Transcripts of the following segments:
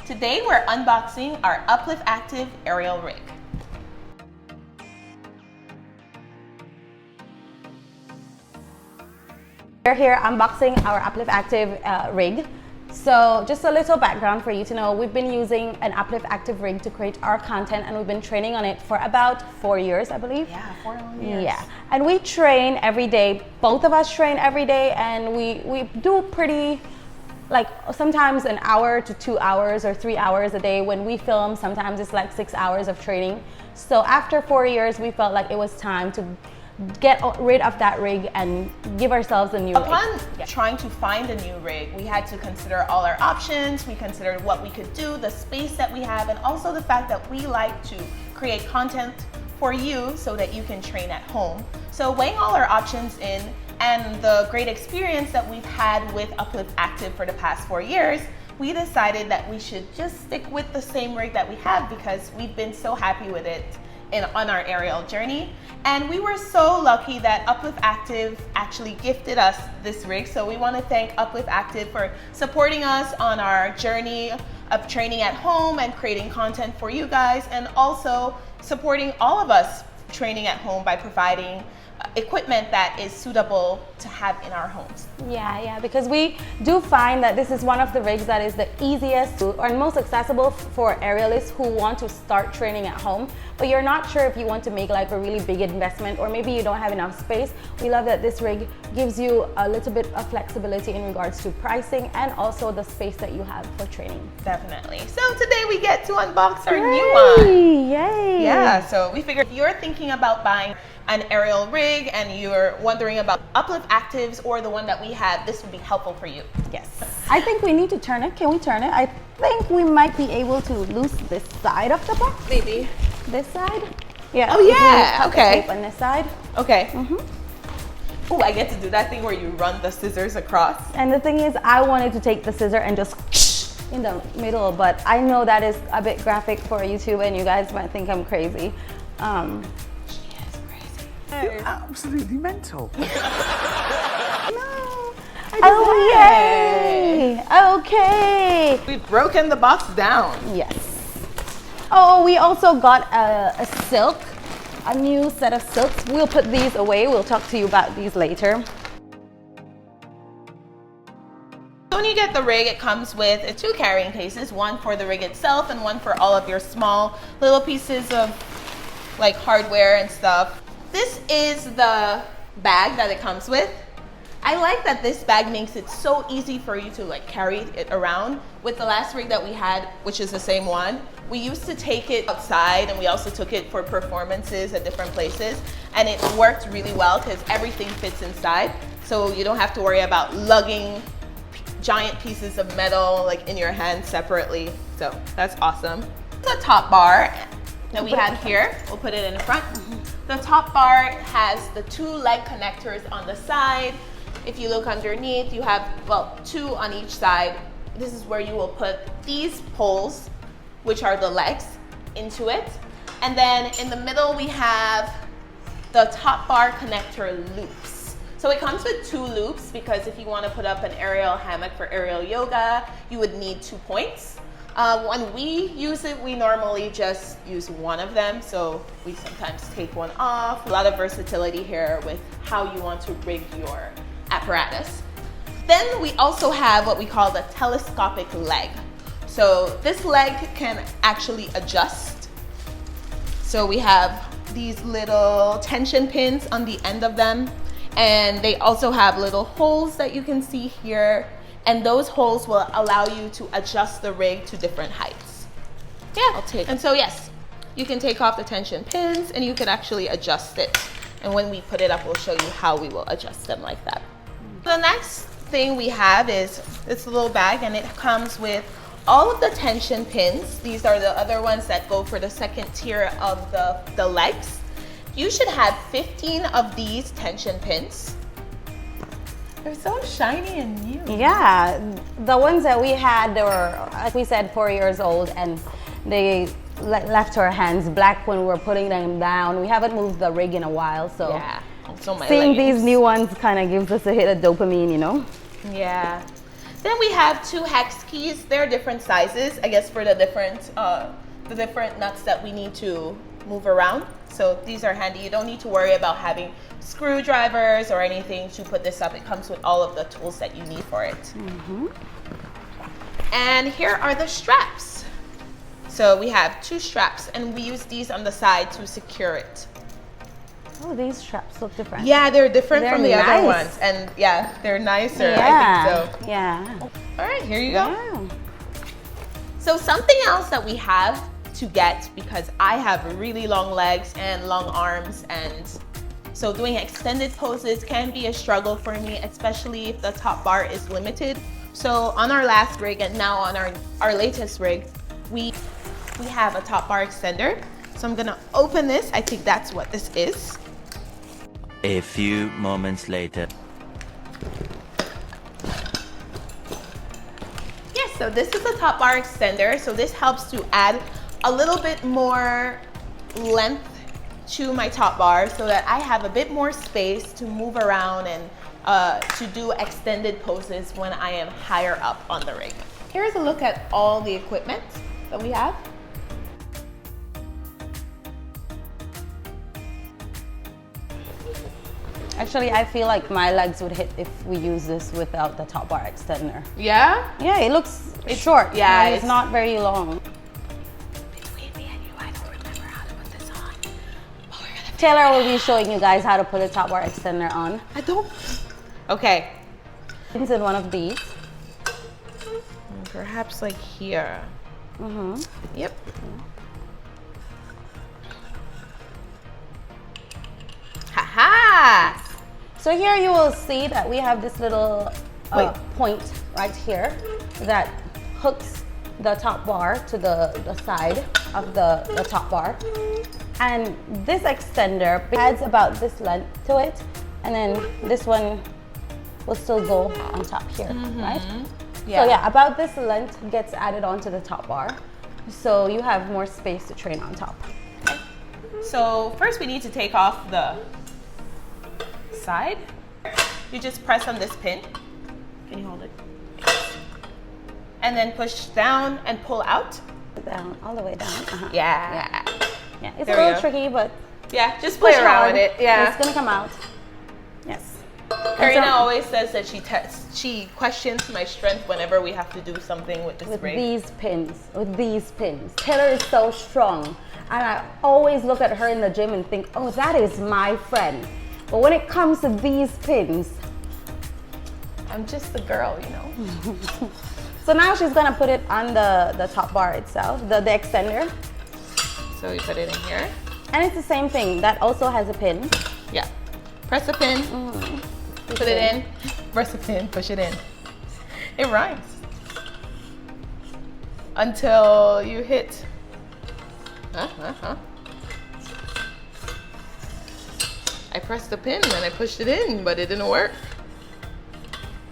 Today we're unboxing our Uplift Active aerial rig. We're here unboxing our Uplift Active rig. So just a little background for you to know, we've been using an Uplift Active rig to create our content, and we've been training on it for about 4 years, I believe. Yeah, 4 years. Yeah, and we train every day. Both of us train every day, and we do pretty, like sometimes an hour to 2 hours or 3 hours a day. When we film, sometimes it's like 6 hours of training. So after 4 years, we felt like it was time to get rid of that rig and give ourselves a new rig. Upon trying to find a new rig, we had to consider all our options. We considered what we could do, the space that we have, and also the fact that we like to create content for you so that you can train at home. So weighing all our options in and the great experience that we've had with Uplift Active for the past 4 years, we decided that we should just stick with the same rig that we have because we've been so happy with it on our aerial journey. And we were so lucky that Uplift Active actually gifted us this rig. So we want to thank Uplift Active for supporting us on our journey of training at home and creating content for you guys, and also supporting all of us training at home by providing equipment that is suitable to have in our homes. Yeah, because we do find that this is one of the rigs that is the easiest and most accessible for aerialists who want to start training at home, but you're not sure if you want to make like a really big investment, or maybe you don't have enough space. We love that this rig gives you a little bit of flexibility in regards to pricing and also the space that you have for training. Definitely. So today we get to unbox our new one. Yay! Yeah, so we figured if you're thinking about buying an aerial rig and you're wondering about Uplift Actives or the one that we have, this would be helpful for you. Yes. I think we need to turn it. Can we turn it? I think we might be able to loose this side of the box. Maybe. This side? Yeah. Oh yeah, okay. Tape on this side. Okay. Oh, I get to do that thing where you run the scissors across. And the thing is, I wanted to take the scissor and just in the middle, but I know that is a bit graphic for YouTube and you guys might think I'm crazy. You're absolutely mental. No. Oh, yay! Okay. We've broken the box down. Yes. Oh, we also got a silk, a new set of silks. We'll put these away. We'll talk to you about these later. When you get the rig, it comes with 2 carrying cases, one for the rig itself and one for all of your small little pieces of like hardware and stuff. This is the bag that it comes with. I like that this bag makes it so easy for you to like carry it around. With the last rig that we had, which is the same one, we used to take it outside and we also took it for performances at different places, and it worked really well because everything fits inside, so you don't have to worry about lugging giant pieces of metal like in your hand separately. So that's awesome. The top bar that we have here, we'll put it in the front. The top bar has the 2 leg connectors on the side. If you look underneath, you have, well, 2 on each side. This is where you will put these poles, which are the legs, into it. And then in the middle, we have the top bar connector loops. So it comes with 2 loops because if you want to put up an aerial hammock for aerial yoga, you would need 2 points. When we use it, we normally just use one of them, so we sometimes take one off. A lot of versatility here with how you want to rig your apparatus. Then we also have what we call the telescopic leg. So this leg can actually adjust. So we have these little tension pins on the end of them, and they also have little holes that you can see here. And those holes will allow you to adjust the rig to different heights. Yeah, and so yes, you can take off the tension pins and you can actually adjust it. And when we put it up, we'll show you how we will adjust them like that. The next thing we have is this little bag, and it comes with all of the tension pins. These are the other ones that go for the second tier of the legs. You should have 15 of these tension pins. They're so shiny and new. Yeah, the ones that we had, they were, like we said, 4 years old, and they left our hands black when we were putting them down. We haven't moved the rig in a while, so yeah. So seeing these new ones kind of gives us a hit of dopamine, you know? Yeah. Then we have 2 hex keys. They're different sizes, I guess, for the different nuts that we need to move around. So these are handy. You don't need to worry about having screwdrivers or anything to put this up. It comes with all of the tools that you need for it. And here are the straps. So we have 2 straps, and we use these on the side to secure it. Oh, these straps look different. Yeah, they're different from the They're other nice. ones. And yeah, they're nicer, Yeah. I think so. Yeah. All right, here you go. Yeah. So something else that we have to get, because I have really long legs and long arms, and so doing extended poses can be a struggle for me, especially if the top bar is limited. So on our last rig and now on our latest rig, we have a top bar extender. So I'm gonna open this. I think that's what this is. A few moments later. Yes, so this is a top bar extender. So this helps to add a little bit more length to my top bar so that I have a bit more space to move around and to do extended poses when I am higher up on the rig. Here's a look at all the equipment that we have. Actually, I feel like my legs would hit if we use this without the top bar extender. Yeah? Yeah, it looks short. Yeah, and it's not very long. Between me and you, I don't remember how to put this on. But we're gonna Taylor will be showing you guys how to put a top bar extender on. I don't. Okay. It's in one of these. Perhaps like here. Yep. Haha! So here you will see that we have this little point right here that hooks the top bar to the side of the top bar. And this extender adds about this length to it. And then this one will still go on top here, right? Yeah. So yeah, about this length gets added onto the top bar. So you have more space to train on top. So first we need to take off the side. You just press on this pin. Can you hold it? And then push down and pull out. Down, all the way down. Yeah. Yeah, it's There a we little go. tricky, but Yeah, just play push around hard. with it. Yeah. It's gonna come out. Yes. Karina And so- always says that she questions my strength whenever we have to do something with this with rig. these pins. Taylor is so strong. And I always look at her in the gym and think, oh, that is my friend. But when it comes to these pins, I'm just a girl, you know. so now she's gonna put it on the top bar itself, the extender. So we put it in here. And it's the same thing, that also has a pin. Yeah. Press the pin. Put it in. Press the pin. Push it in. It rhymes. Until you hit. I pressed the pin and I pushed it in, but it didn't work.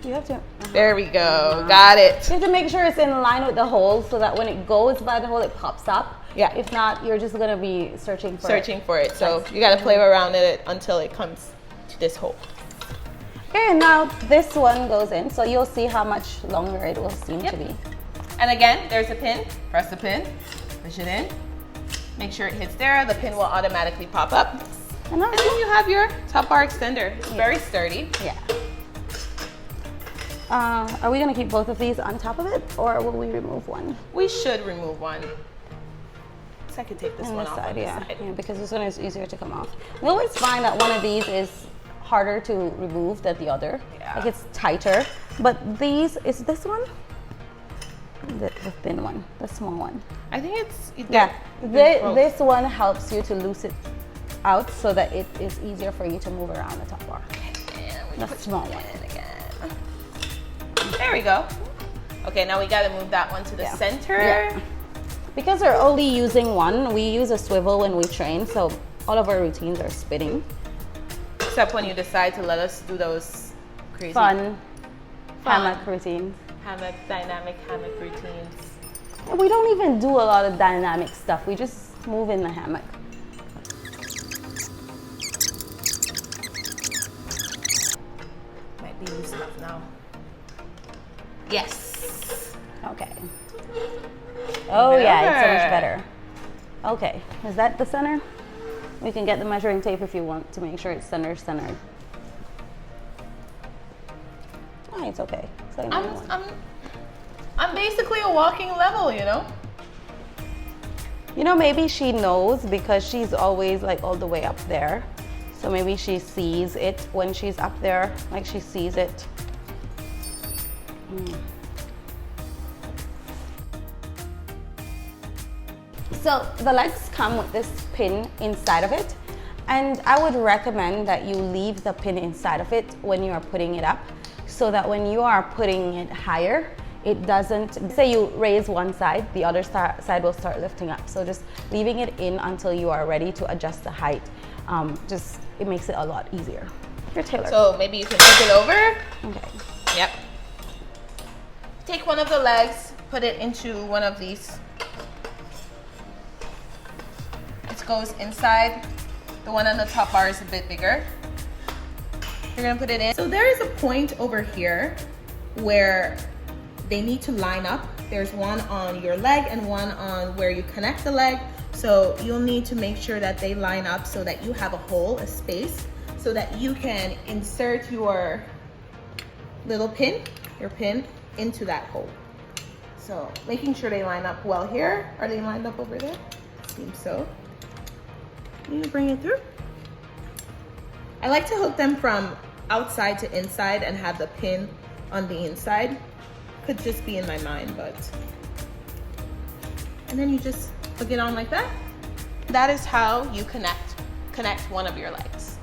You have to. There we go. Got it. You have to make sure it's in line with the hole so that when it goes by the hole, it pops up. Yeah. If not, you're just gonna be searching for it. So you gotta play around it until it comes to this hole. Okay, now this one goes in, so you'll see how much longer it will seem to be. And again, there's a pin. Press the pin. Push it in. Make sure it hits there. The pin will automatically pop up. And And then you have your top bar extender. It's very sturdy. yeah. Are we gonna keep both of these on top of it, or will we remove one? We should remove one. So I could take this On one this off side, on this yeah. side. Yeah, because this one is easier to come off. We always find that one of these is harder to remove than the other. Yeah. Like it's tighter. But these, is this one? The thin one, the small one. I think it's Yeah, both. this one helps you to loose it out so that it is easier for you to move around the top bar. And we The small one. put it in again. There we go. Okay, now we gotta move that one to the Yeah. center. Yeah. Because we're only using one, we use a swivel when we train, so all of our routines are spinning. Except when you decide to let us do those crazy Fun hammock routines. dynamic hammock routines. And we don't even do a lot of dynamic stuff. We just move in the hammock. Might be loose enough now. Yes. Okay. Oh yeah, it's so much better. Okay, is that the center? We can get the measuring tape if you want to make sure it's centered. Oh, it's okay. It's like I'm basically a walking level, you know? You know, maybe she knows because she's always like all the way up there. So maybe she sees it when she's up there, like she sees it. So the legs come with this pin inside of it. And I would recommend that you leave the pin inside of it when you are putting it up, so that when you are putting it higher, it doesn't, say you raise one side, the other side will start lifting up. So just leaving it in until you are ready to adjust the height, it makes it a lot easier. Your tailor. So maybe you can flip it over. Okay. Yep. Take one of the legs, put it into one of these. It goes inside. The one on the top bar is a bit bigger. You're gonna put it in. So there is a point over here where they need to line up. There's one on your leg and one on where you connect the leg. So you'll need to make sure that they line up so that you have a hole, a space, so that you can insert your little pin, into that hole. So making sure they line up well here. Are they lined up over there? Seems so. You bring it through. I like to hook them from outside to inside and have the pin on the inside. Could just be in my mind, but. And then you just hook it on like that. That is how you connect one of your legs.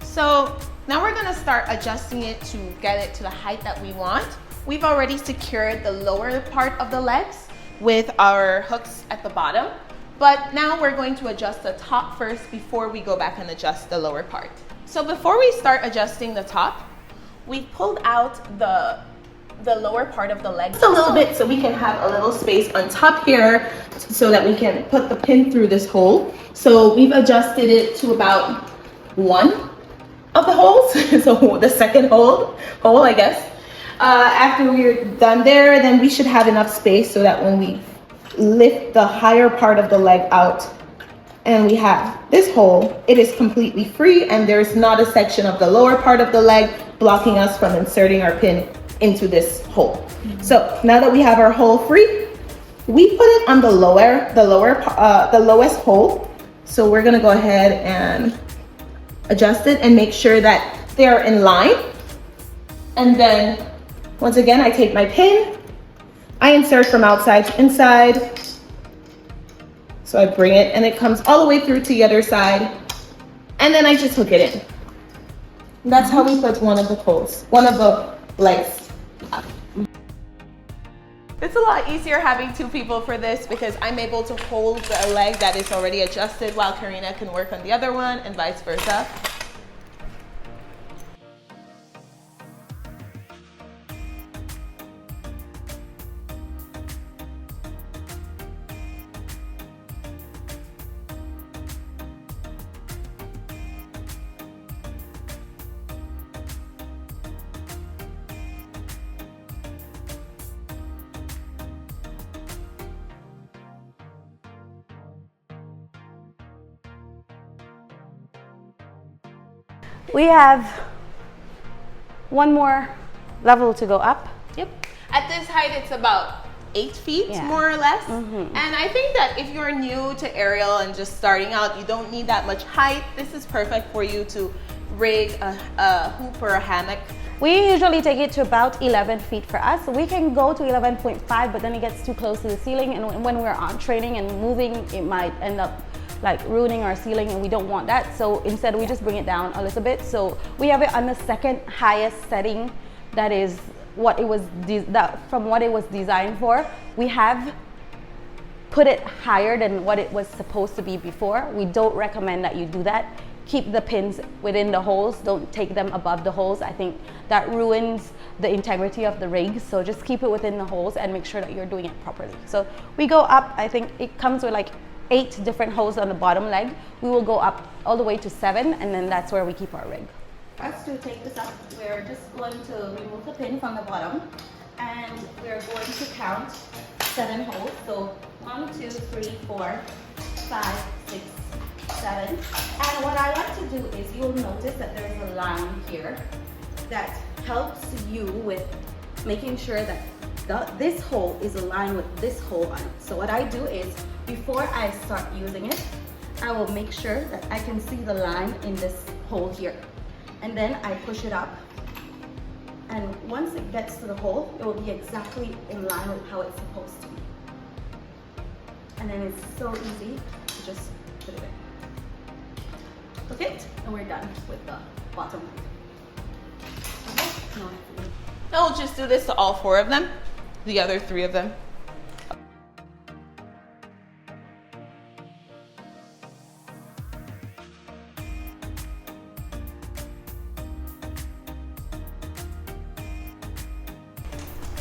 So now we're gonna start adjusting it to get it to the height that we want. We've already secured the lower part of the legs with our hooks at the bottom, but now we're going to adjust the top first before we go back and adjust the lower part. So before we start adjusting the top, we pulled out the lower part of the leg just a little bit so we can have a little space on top here so that we can put the pin through this hole. So we've adjusted it to about one of the holes, so the second hole, I guess. After we're done there, then we should have enough space so that when we lift the higher part of the leg out and we have this hole, it is completely free and there's not a section of the lower part of the leg blocking us from inserting our pin into this hole. So now that we have our hole free, we put it on the lowest hole. So we're gonna go ahead and adjust it and make sure that they're in line. And then once again, I take my pin, I insert from outside to inside. So I bring it and it comes all the way through to the other side. And then I just hook it in. That's how we put one of the legs up. It's a lot easier having two people for this because I'm able to hold the leg that is already adjusted while Karina can work on the other one and vice versa. We have one more level to go up. Yep. At this height, it's about 8 feet, Yeah. more or less. And I think that if you're new to aerial and just starting out, you don't need that much height. This is perfect for you to rig a hoop or a hammock. We usually take it to about 11 feet for us. We can go to 11.5, but then it gets too close to the ceiling. And when we're on training and moving, it might end up like ruining our ceiling, and we don't want that. So instead we just bring it down a little bit. So we have it on the second highest setting. That is what it was from what it was designed for. We have put it higher than what it was supposed to be before. We don't recommend that you do that. Keep the pins within the holes. Don't take them above the holes. I think that ruins the integrity of the rig. So just keep it within the holes and make sure that you're doing it properly. So we go up, I think it comes with like 8 different holes on the bottom leg. We will go up all the way to 7, and then that's where we keep our rig. For us to take this up, we're just going to remove the pin from the bottom, and we're going to count 7 holes. So 1, 2, 3, 4, 5, 6, 7. And what I like to do is you'll notice that there's a line here that helps you with making sure that this hole is aligned with this hole on it. So what I do is, before I start using it, I will make sure that I can see the line in this hole here. And then I push it up. And once it gets to the hole, it will be exactly in line with how it's supposed to be. And then it's so easy to just put it in. Okay, and we're done with the bottom. Okay, Now we'll just do this to all 4 of them, the other 3 of them.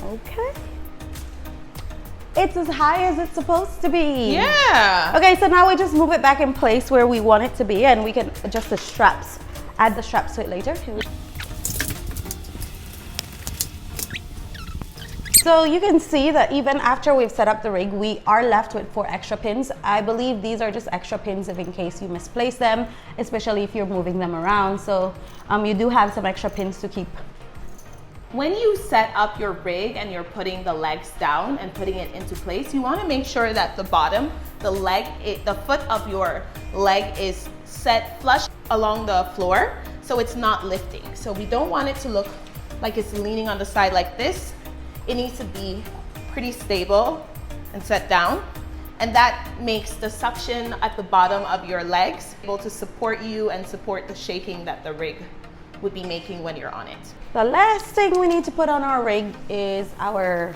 Okay. It's as high as it's supposed to be. Yeah. Okay, so now we just move it back in place where we want it to be, and we can adjust the straps. Add the straps to it later. So you can see that even after we've set up the rig, we are left with 4 extra pins. I believe these are just extra pins if in case you misplace them, especially if you're moving them around. So you do have some extra pins to keep. When you set up your rig and you're putting the legs down and putting it into place, you want to make sure that the bottom, the foot of your leg is set flush along the floor, so it's not lifting. So we don't want it to look like it's leaning on the side like this. It needs to be pretty stable and set down. And that makes the suction at the bottom of your legs able to support you and support the shaking that the rig would be making when you're on it. The last thing we need to put on our rig is our,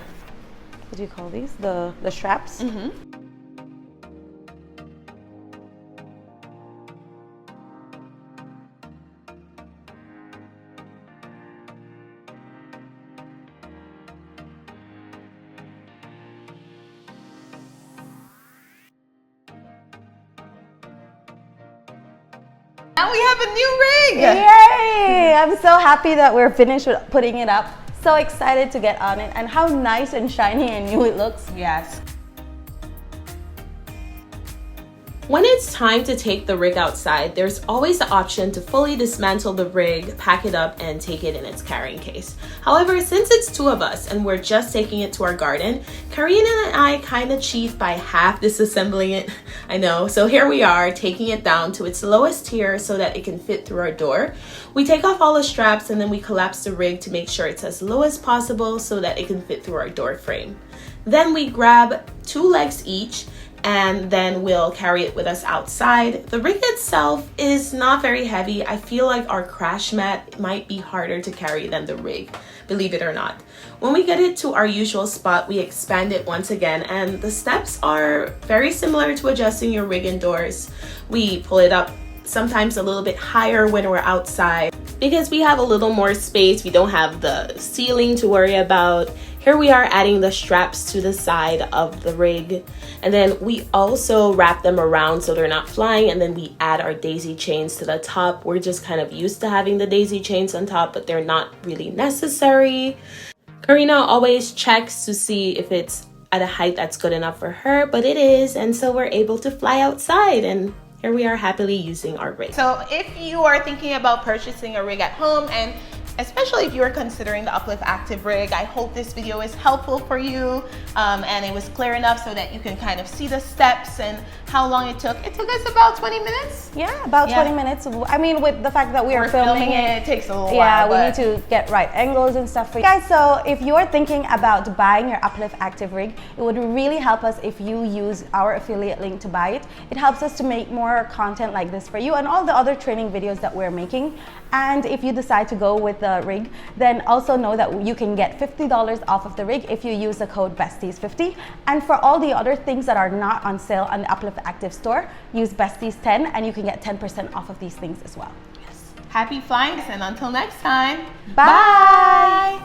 what do you call these? The straps. Now we have a new rig! Yay! I'm so happy that we're finished with putting it up. So excited to get on it, and how nice and shiny and new it looks. Yes. When it's time to take the rig outside, there's always the option to fully dismantle the rig, pack it up, and take it in its carrying case. However, since it's 2 of us and we're just taking it to our garden, Karina and I kind of cheat by half disassembling it. I know. So here we are, taking it down to its lowest tier so that it can fit through our door. We take off all the straps and then we collapse the rig to make sure it's as low as possible so that it can fit through our door frame. Then we grab 2 legs each, and then we'll carry it with us outside. The rig itself is not very heavy. I feel like our crash mat might be harder to carry than the rig, believe it or not. When we get it to our usual spot, we expand it once again, and the steps are very similar to adjusting your rig indoors. We pull it up sometimes a little bit higher when we're outside because we have a little more space. We don't have the ceiling to worry about. Here we are adding the straps to the side of the rig, and then we also wrap them around so they're not flying, and then we add our daisy chains to the top. We're just kind of used to having the daisy chains on top, but they're not really necessary. Karina always checks to see if it's at a height that's good enough for her, but it is, and so we're able to fly outside, and here we are happily using our rig. So if you are thinking about purchasing a rig at home, and especially if you are considering the Uplift Active rig, I hope this video is helpful for you, and it was clear enough so that you can kind of see the steps and how long it took. It took us about 20 minutes. Yeah, about 20 minutes. I mean, with the fact that we're filming it, it takes a little while. Yeah, we need to get right angles and stuff for you guys. So if you're thinking about buying your Uplift Active rig, it would really help us if you use our affiliate link to buy it. It helps us to make more content like this for you and all the other training videos that we're making. And if you decide to go with the rig, then also know that you can get $50 off of the rig if you use the code Besties50. And for all the other things that are not on sale on the Uplift Active store, use Besties10 and you can get 10% off of these things as well. Yes. Happy flying, and until next time, Bye.